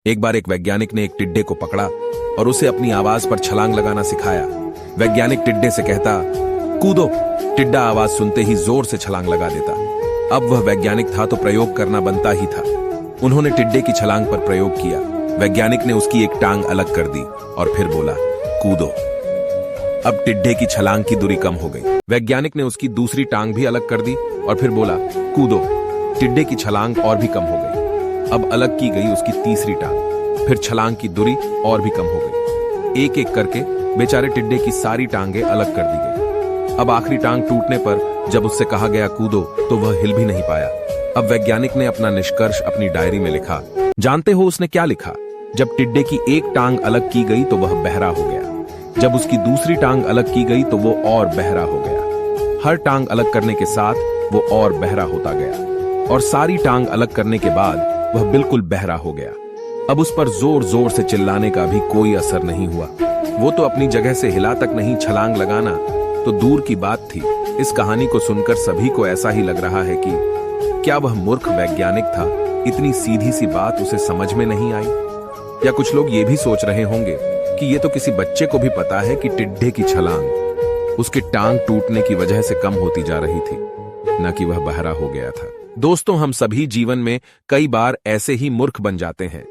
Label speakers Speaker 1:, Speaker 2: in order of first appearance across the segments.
Speaker 1: एक बार एक वैज्ञानिक ने एक टिड्डे को पकड़ा और उसे अपनी आवाज पर छलांग लगाना सिखाया। वैज्ञानिक टिड्डे से कहता, कूदो। टिड्डा आवाज सुनते ही जोर से छलांग लगा देता। अब वह वैज्ञानिक था तो प्रयोग करना बनता ही था। उन्होंने टिड्डे की छलांग पर प्रयोग किया। वैज्ञानिक ने उसकी एक टांग अलग कर दी और फिर बोला, कूदो। अब टिड्डे की छलांग की दूरी कम हो गई। वैज्ञानिक ने उसकी दूसरी टांग भी अलग कर दी और फिर बोला, कूदो। टिड्डे की छलांग और भी कम हो गई। अब अलग की गई उसकी तीसरी टांग, फिर छलांग की दूरी और भी कम हो गई। एक एक करके बेचारे टिड्डे की सारी टांगें अलग कर दी गई। अब आखिरी टांग टूटने पर जब उससे कहा गया कूदो तो वह हिल भी नहीं पाया। अब वैज्ञानिक ने अपना निष्कर्ष अपनी डायरी में लिखा। जानते हो उसने क्या लिखा? जब टिड्डे की एक टांग अलग की गई तो वह बहरा हो गया। जब उसकी दूसरी टांग अलग की गई तो वो और बहरा हो गया। हर टांग अलग करने के साथ वो और बहरा होता गया और सारी टांग अलग करने के बाद वह बिल्कुल बहरा हो गया। अब उस पर जोर जोर से चिल्लाने का भी कोई असर नहीं हुआ। वो तो अपनी जगह से हिला तक नहीं, छलांग लगाना तो दूर की बात थी। इस कहानी को सुनकर सभी को ऐसा ही लग रहा है कि क्या वह मूर्ख वैज्ञानिक था? इतनी सीधी सी बात उसे समझ में नहीं आई। या कुछ लोग ये भी सोच रहे होंगे कि ये तो किसी बच्चे को भी पता है कि टिड्डे की छलांग उसकी टांग टूटने की वजह से कम होती जा रही थी, न कि वह बहरा हो गया था। दोस्तों, हम सभी जीवन में कई बार ऐसे ही मूर्ख बन जाते हैं।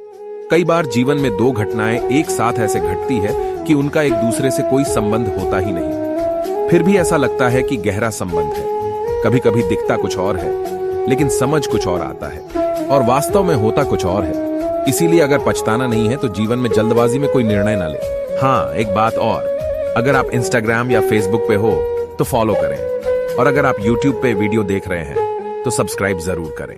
Speaker 1: कई बार जीवन में दो घटनाएं एक साथ ऐसे घटती है कि उनका एक दूसरे से कोई संबंध होता ही नहीं, फिर भी ऐसा लगता है कि गहरा संबंध है। कभी कभी दिखता कुछ और है लेकिन समझ कुछ और आता है और वास्तव में होता कुछ और है। इसीलिए अगर पछताना नहीं है तो जीवन में जल्दबाजी में कोई निर्णय ना ले। हाँ, एक बात और, अगर आप इंस्टाग्राम या फेसबुक पे हो तो फॉलो करें और अगर आप यूट्यूब पे वीडियो देख रहे हैं तो सब्सक्राइब जरूर करें।